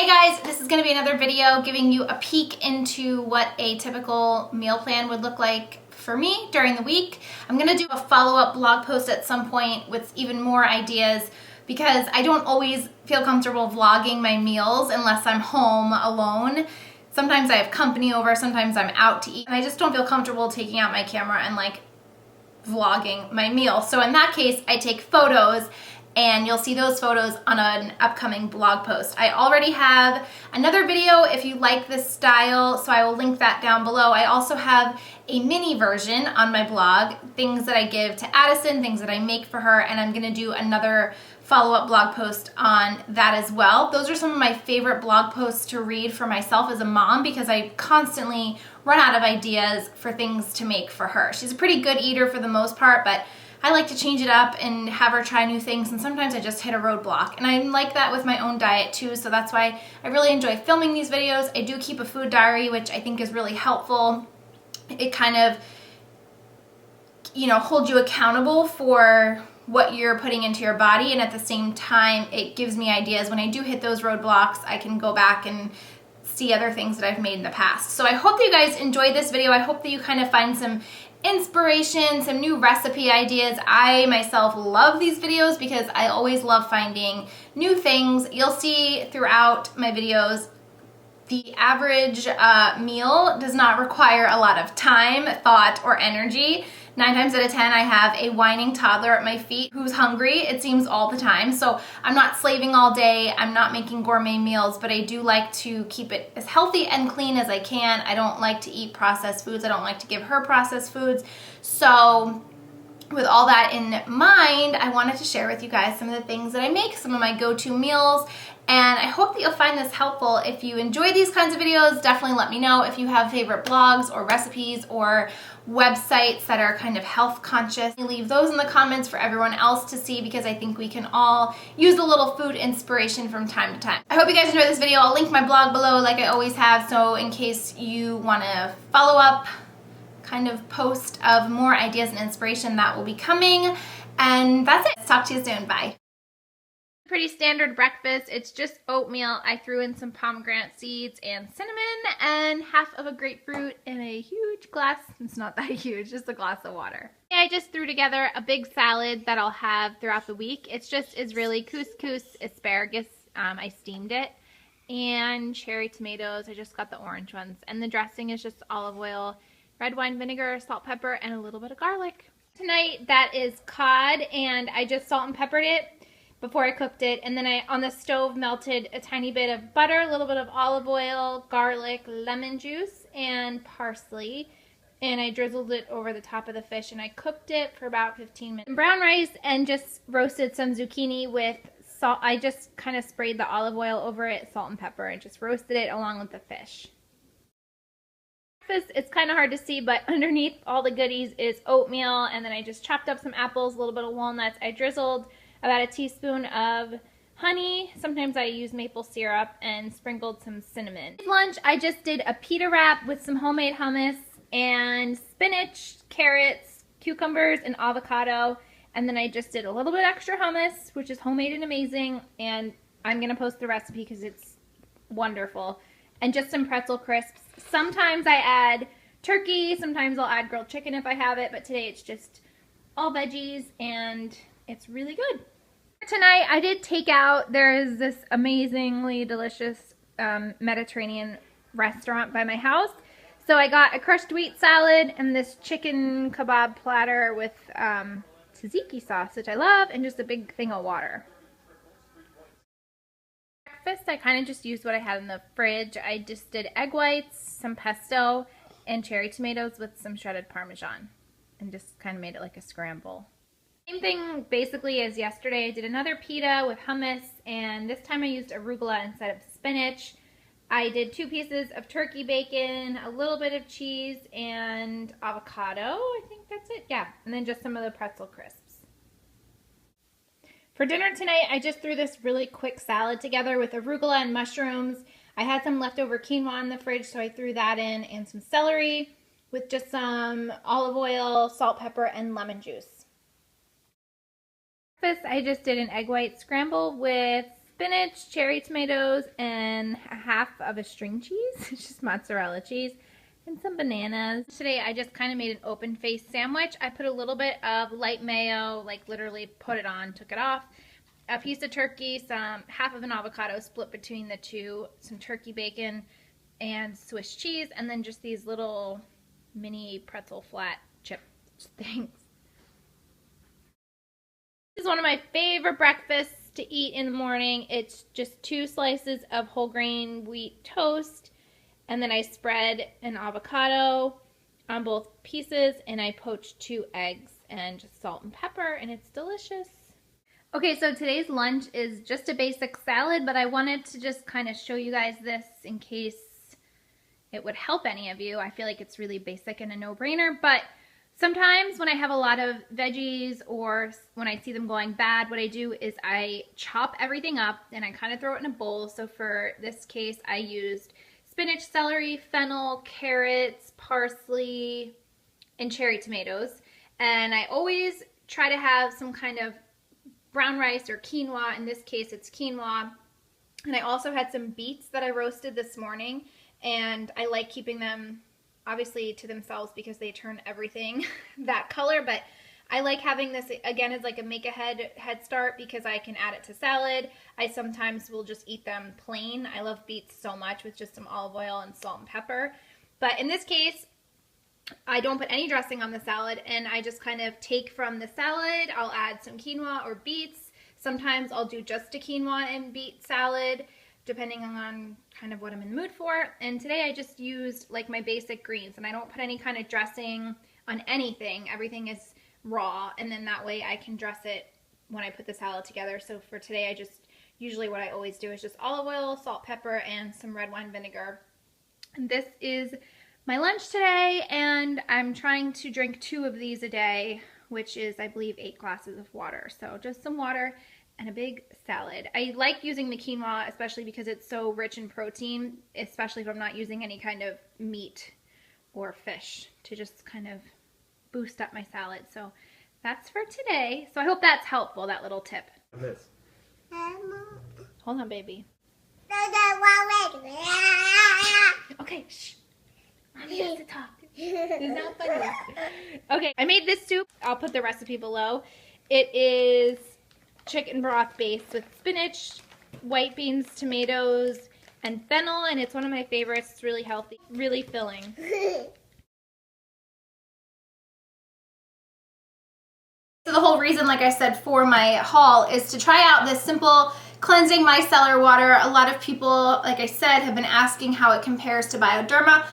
Hey guys, this is going to be another video giving you a peek into what a typical meal plan would look like for me during the week. I'm going to do a follow-up blog post at some point with even more ideas because I don't always feel comfortable vlogging my meals unless I'm home alone. Sometimes I have company over, sometimes I'm out to eat, and I just don't feel comfortable taking out my camera and vlogging my meal. So in that case, I take photos, and you'll see those photos on an upcoming blog post. I already have another video if you like this style, so I will link that down below. I also have a mini version on my blog, things that I give to Addison, things that I make for her, and I'm gonna do another follow-up blog post on that as well. Those are some of my favorite blog posts to read for myself as a mom because I constantly run out of ideas for things to make for her. She's a pretty good eater for the most part, but I like to change it up and have her try new things, and sometimes I just hit a roadblock. And I like that with my own diet too, so that's why I really enjoy filming these videos. I do keep a food diary, which I think is really helpful. It kind of, holds you accountable for what you're putting into your body, and at the same time, it gives me ideas. When I do hit those roadblocks, I can go back and see other things that I've made in the past. So I hope that you guys enjoyed this video. I hope that you kind of find some inspiration, some new recipe ideas. I myself love these videos because I always love finding new things. You'll see throughout my videos, the average meal does not require a lot of time, thought, or energy. 9 times out of 10, I have a whining toddler at my feet who's hungry, it seems, all the time. So I'm not slaving all day, I'm not making gourmet meals, but I do like to keep it as healthy and clean as I can. I don't like to eat processed foods. I don't like to give her processed foods. So with all that in mind, I wanted to share with you guys some of the things that I make, some of my go-to meals, and I hope that you'll find this helpful. If you enjoy these kinds of videos, definitely let me know. If you have favorite blogs or recipes or websites that are kind of health conscious, leave those in the comments for everyone else to see because I think we can all use a little food inspiration from time to time. I hope you guys enjoyed this video. I'll link my blog below like I always have, so in case you want to follow up kind of post of more ideas and inspiration, that will be coming. And that's it. Talk to you soon. Bye. Pretty standard breakfast. It's just oatmeal. I threw in some pomegranate seeds and cinnamon and half of a grapefruit in a huge glass. It's not that huge, just a glass of water. I just threw together a big salad that I'll have throughout the week. It's just Israeli couscous, asparagus. I steamed it, and cherry tomatoes. I just got the orange ones. And the dressing is just olive oil, red wine vinegar, salt, pepper, and a little bit of garlic. Tonight, that is cod, and I just salt and peppered it before I cooked it, and then I, on the stove, melted a tiny bit of butter, a little bit of olive oil, garlic, lemon juice, and parsley, and I drizzled it over the top of the fish, and I cooked it for about 15 minutes. Brown rice, and just roasted some zucchini with salt. I just kind of sprayed the olive oil over it, salt and pepper, and just roasted it along with the fish. It's kind of hard to see, but underneath all the goodies is oatmeal, and then I just chopped up some apples, a little bit of walnuts. I drizzled about a teaspoon of honey. Sometimes I use maple syrup, and sprinkled some cinnamon. Lunch, I just did a pita wrap with some homemade hummus and spinach, carrots, cucumbers, and avocado. And then I just did a little bit extra hummus, which is homemade and amazing, and I'm going to post the recipe because it's wonderful. And just some pretzel crisps. Sometimes I add turkey, sometimes I'll add grilled chicken if I have it, but today it's just all veggies, and it's really good. Tonight I did takeout. There is this amazingly delicious Mediterranean restaurant by my house. So I got a crushed wheat salad and this chicken kebab platter with tzatziki sauce, which I love, and just a big thing of water. Breakfast, I kind of just used what I had in the fridge. I just did egg whites, some pesto, and cherry tomatoes with some shredded Parmesan, and just kind of made it like a scramble. Same thing basically as yesterday. I did another pita with hummus, and this time I used arugula instead of spinach. I did 2 pieces of turkey bacon, a little bit of cheese, and avocado. I think that's it. Yeah, and then just some of the pretzel crisps. For dinner tonight, I just threw this really quick salad together with arugula and mushrooms. I had some leftover quinoa in the fridge, so I threw that in, and some celery with just some olive oil, salt, pepper, and lemon juice. Breakfast, I just did an egg white scramble with spinach, cherry tomatoes, and half of a string cheese. It's just mozzarella cheese. And some bananas. Today I just kind of made an open face sandwich. I put a little bit of light mayo, like literally put it on, took it off. A piece of turkey, half of an avocado split between the two, some turkey bacon, and Swiss cheese, and then just these little mini pretzel flat chip things. This is one of my favorite breakfasts to eat in the morning. It's just 2 slices of whole grain wheat toast, and then I spread an avocado on both pieces, and I poached 2 eggs and just salt and pepper, and it's delicious. Okay, so today's lunch is just a basic salad, but I wanted to just kind of show you guys this in case it would help any of you. I feel like it's really basic and a no-brainer, but sometimes when I have a lot of veggies or when I see them going bad, what I do is I chop everything up and I kind of throw it in a bowl. So for this case, I used spinach, celery, fennel, carrots, parsley, and cherry tomatoes. And I always try to have some kind of brown rice or quinoa. In this case, it's quinoa. And I also had some beets that I roasted this morning. And I like keeping them obviously to themselves because they turn everything that color. But I like having this, again, as like a make-ahead head start because I can add it to salad. I sometimes will just eat them plain. I love beets so much with just some olive oil and salt and pepper. But in this case, I don't put any dressing on the salad, and I just kind of take from the salad. I'll add some quinoa or beets. Sometimes I'll do just a quinoa and beet salad, depending on kind of what I'm in the mood for. And today I just used like my basic greens, and I don't put any kind of dressing on anything. Everything is raw, and then that way I can dress it when I put the salad together. So for today, I just, usually what I always do is just olive oil, salt, pepper, and some red wine vinegar. And this is my lunch today, and I'm trying to drink 2 of these a day, which is, I believe, 8 glasses of water. So just some water and a big salad. I like using the quinoa, especially because it's so rich in protein, especially if I'm not using any kind of meat or fish, to just kind of boost up my salad. So that's for today. So I hope that's helpful, that little tip. This. Hold on, baby. Okay, shh. Mommy has to talk. It's not funny. Okay, I made this soup. I'll put the recipe below. It is chicken broth based with spinach, white beans, tomatoes, and fennel, and it's one of my favorites. It's really healthy, really filling. So the whole reason, like I said, for my haul is to try out this simple cleansing micellar water. A lot of people, like I said, have been asking how it compares to Bioderma.